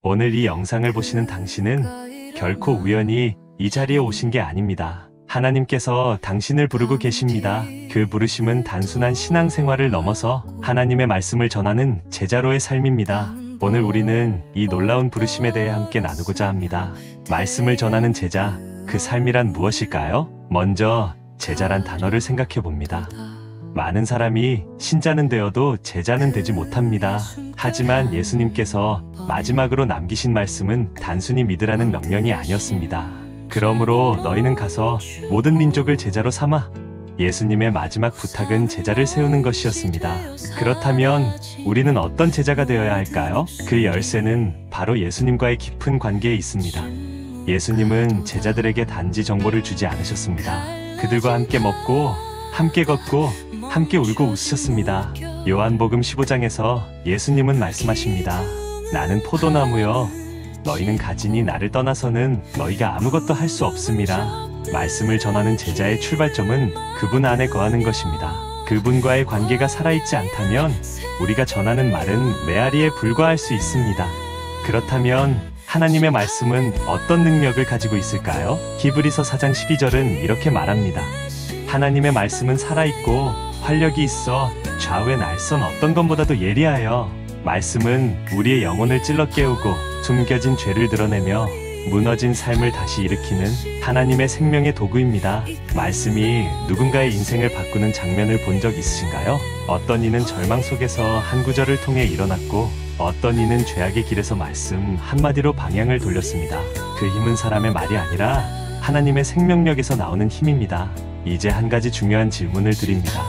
오늘 이 영상을 보시는 당신은 결코 우연히 이 자리에 오신 게 아닙니다. 하나님께서 당신을 부르고 계십니다. 그 부르심은 단순한 신앙생활을 넘어서 하나님의 말씀을 전하는 제자로의 삶입니다. 오늘 우리는 이 놀라운 부르심에 대해 함께 나누고자 합니다. 말씀을 전하는 제자, 그 삶이란 무엇일까요? 먼저 제자란 단어를 생각해 봅니다. 많은 사람이 신자는 되어도 제자는 되지 못합니다. 하지만 예수님께서 마지막으로 남기신 말씀은 단순히 믿으라는 명령이 아니었습니다. 그러므로 너희는 가서 모든 민족을 제자로 삼아. 예수님의 마지막 부탁은 제자를 세우는 것이었습니다. 그렇다면 우리는 어떤 제자가 되어야 할까요? 그 열쇠는 바로 예수님과의 깊은 관계에 있습니다. 예수님은 제자들에게 단지 정보를 주지 않으셨습니다. 그들과 함께 먹고 함께 걷고 함께 울고 웃으셨습니다. 요한복음 15장에서 예수님은 말씀하십니다. 나는 포도나무여 너희는 가지니 나를 떠나서는 너희가 아무것도 할 수 없습니다. 말씀을 전하는 제자의 출발점은 그분 안에 거하는 것입니다. 그분과의 관계가 살아있지 않다면 우리가 전하는 말은 메아리에 불과할 수 있습니다. 그렇다면 하나님의 말씀은 어떤 능력을 가지고 있을까요? 히브리서 4장 12절은 이렇게 말합니다. 하나님의 말씀은 살아있고 활력이 있어 좌우의 날선 어떤 것보다도 예리하여 말씀은 우리의 영혼을 찔러 깨우고 숨겨진 죄를 드러내며 무너진 삶을 다시 일으키는 하나님의 생명의 도구입니다. 말씀이 누군가의 인생을 바꾸는 장면을 본 적 있으신가요? 어떤 이는 절망 속에서 한 구절을 통해 일어났고 어떤 이는 죄악의 길에서 말씀 한마디로 방향을 돌렸습니다. 그 힘은 사람의 말이 아니라 하나님의 생명력에서 나오는 힘입니다. 이제 한 가지 중요한 질문을 드립니다.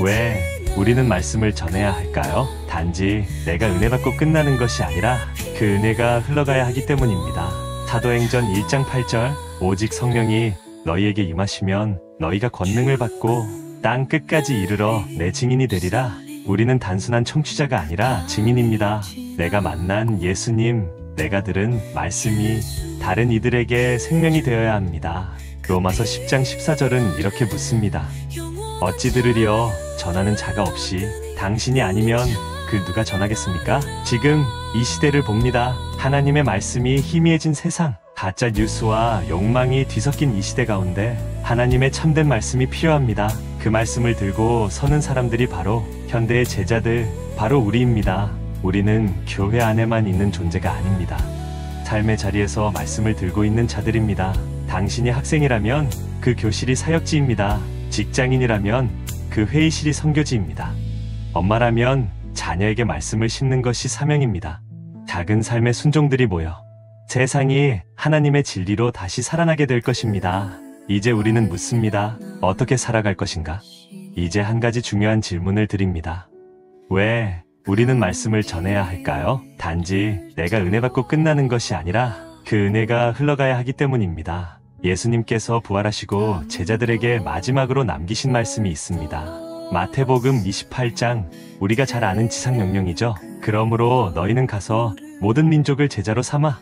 왜 우리는 말씀을 전해야 할까요? 단지 내가 은혜 받고 끝나는 것이 아니라 그 은혜가 흘러가야 하기 때문입니다. 사도행전 1장 8절 오직 성령이 너희에게 임하시면 너희가 권능을 받고 땅 끝까지 이르러 내 증인이 되리라. 우리는 단순한 청취자가 아니라 증인입니다. 내가 만난 예수님, 내가 들은 말씀이 다른 이들에게 생명이 되어야 합니다. 로마서 10장 14절은 이렇게 묻습니다. 어찌 들으리요? 전하는 자가 없이 당신이 아니면 그 누가 전하겠습니까? 지금 이 시대를 봅니다. 하나님의 말씀이 희미해진 세상, 가짜 뉴스와 욕망이 뒤섞인 이 시대 가운데 하나님의 참된 말씀이 필요합니다. 그 말씀을 들고 서는 사람들이 바로 현대의 제자들, 바로 우리입니다. 우리는 교회 안에만 있는 존재가 아닙니다. 삶의 자리에서 말씀을 들고 있는 자들입니다. 당신이 학생이라면 그 교실이 사역지입니다. 직장인이라면 그 회의실이 선교지입니다. 엄마라면 자녀에게 말씀을 심는 것이 사명입니다. 작은 삶의 순종들이 모여 세상이 하나님의 진리로 다시 살아나게 될 것입니다. 이제 우리는 묻습니다. 어떻게 살아갈 것인가? 이제 한 가지 중요한 질문을 드립니다. 왜 우리는 말씀을 전해야 할까요? 단지 내가 은혜 받고 끝나는 것이 아니라 그 은혜가 흘러가야 하기 때문입니다. 예수님께서 부활하시고 제자들에게 마지막으로 남기신 말씀이 있습니다. 마태복음 28장, 우리가 잘 아는 지상명령이죠. 그러므로 너희는 가서 모든 민족을 제자로 삼아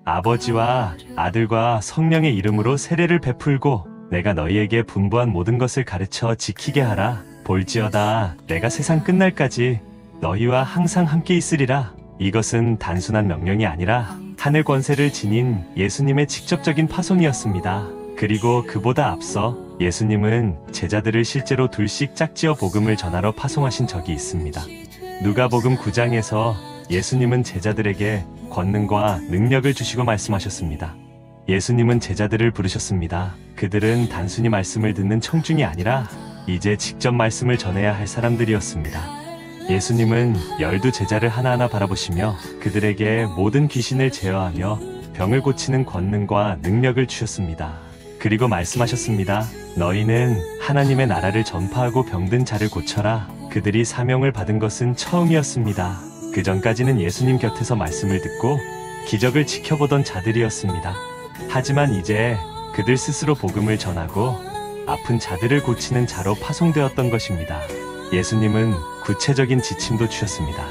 아버지와 아들과 성령의 이름으로 세례를 베풀고 내가 너희에게 분부한 모든 것을 가르쳐 지키게 하라. 볼지어다 내가 세상 끝날까지 너희와 항상 함께 있으리라. 이것은 단순한 명령이 아니라 하늘 권세를 지닌 예수님의 직접적인 파송이었습니다. 그리고 그보다 앞서 예수님은 제자들을 실제로 둘씩 짝지어 복음을 전하러 파송하신 적이 있습니다. 누가복음 9장에서 예수님은 제자들에게 권능과 능력을 주시고 말씀하셨습니다. 예수님은 제자들을 부르셨습니다. 그들은 단순히 말씀을 듣는 청중이 아니라 이제 직접 말씀을 전해야 할 사람들이었습니다. 예수님은 12제자를 하나하나 바라보시며 그들에게 모든 귀신을 제어하며 병을 고치는 권능과 능력을 주셨습니다. 그리고 말씀하셨습니다. 너희는 하나님의 나라를 전파하고 병든 자를 고쳐라. 그들이 사명을 받은 것은 처음이었습니다. 그 전까지는 예수님 곁에서 말씀을 듣고 기적을 지켜보던 자들이었습니다. 하지만 이제 그들 스스로 복음을 전하고 아픈 자들을 고치는 자로 파송되었던 것입니다. 예수님은 구체적인 지침도 주셨습니다.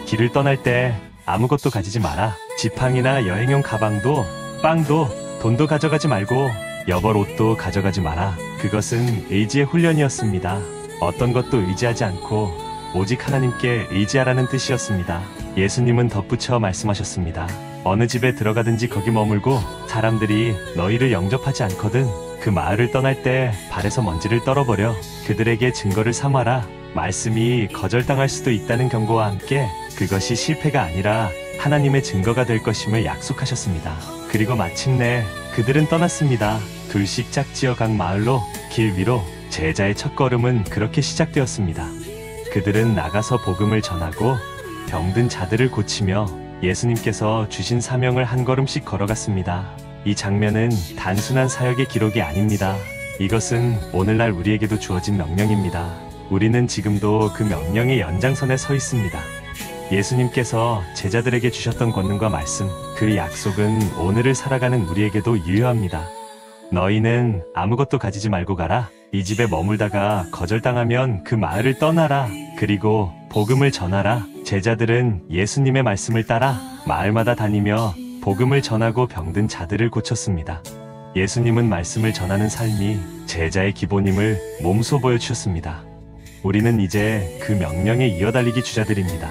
길을 떠날 때 아무것도 가지지 마라. 지팡이나 여행용 가방도, 빵도, 돈도 가져가지 말고 여벌 옷도 가져가지 마라. 그것은 의지의 훈련이었습니다. 어떤 것도 의지하지 않고 오직 하나님께 의지하라는 뜻이었습니다. 예수님은 덧붙여 말씀하셨습니다. 어느 집에 들어가든지 거기 머물고 사람들이 너희를 영접하지 않거든 그 마을을 떠날 때 발에서 먼지를 떨어버려 그들에게 증거를 삼아라. 말씀이 거절당할 수도 있다는 경고와 함께 그것이 실패가 아니라 하나님의 증거가 될 것임을 약속하셨습니다. 그리고 마침내 그들은 떠났습니다. 둘씩 짝지어 각 마을로 길 위로. 제자의 첫걸음은 그렇게 시작되었습니다. 그들은 나가서 복음을 전하고 병든 자들을 고치며 예수님께서 주신 사명을 한 걸음씩 걸어갔습니다. 이 장면은 단순한 사역의 기록이 아닙니다. 이것은 오늘날 우리에게도 주어진 명령입니다. 우리는 지금도 그 명령의 연장선에 서 있습니다. 예수님께서 제자들에게 주셨던 권능과 말씀, 그 약속은 오늘을 살아가는 우리에게도 유효합니다. 너희는 아무것도 가지지 말고 가라. 이 집에 머물다가 거절당하면 그 마을을 떠나라. 그리고 복음을 전하라. 제자들은 예수님의 말씀을 따라 마을마다 다니며 복음을 전하고 병든 자들을 고쳤습니다. 예수님은 말씀을 전하는 삶이 제자의 기본임을 몸소 보여주셨습니다. 우리는 이제 그 명령에 이어달리기 주자들입니다.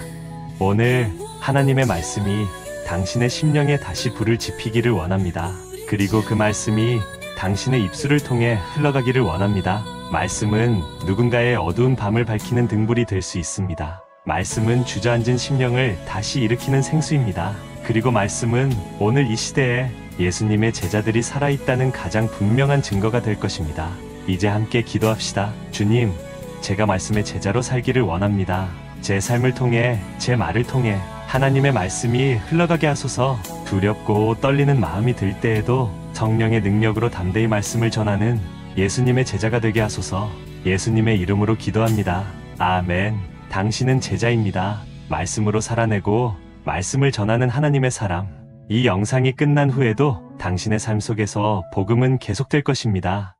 오늘 하나님의 말씀이 당신의 심령에 다시 불을 지피기를 원합니다. 그리고 그 말씀이 당신의 입술을 통해 흘러가기를 원합니다. 말씀은 누군가의 어두운 밤을 밝히는 등불이 될 수 있습니다. 말씀은 주저앉은 심령을 다시 일으키는 생수입니다. 그리고 말씀은 오늘 이 시대에 예수님의 제자들이 살아있다는 가장 분명한 증거가 될 것입니다. 이제 함께 기도합시다. 주님, 제가 말씀의 제자로 살기를 원합니다. 제 삶을 통해, 제 말을 통해 하나님의 말씀이 흘러가게 하소서. 두렵고 떨리는 마음이 들 때에도 성령의 능력으로 담대히 말씀을 전하는 예수님의 제자가 되게 하소서. 예수님의 이름으로 기도합니다. 아멘. 당신은 제자입니다. 말씀으로 살아내고 말씀을 전하는 하나님의 사람. 이 영상이 끝난 후에도 당신의 삶 속에서 복음은 계속될 것입니다.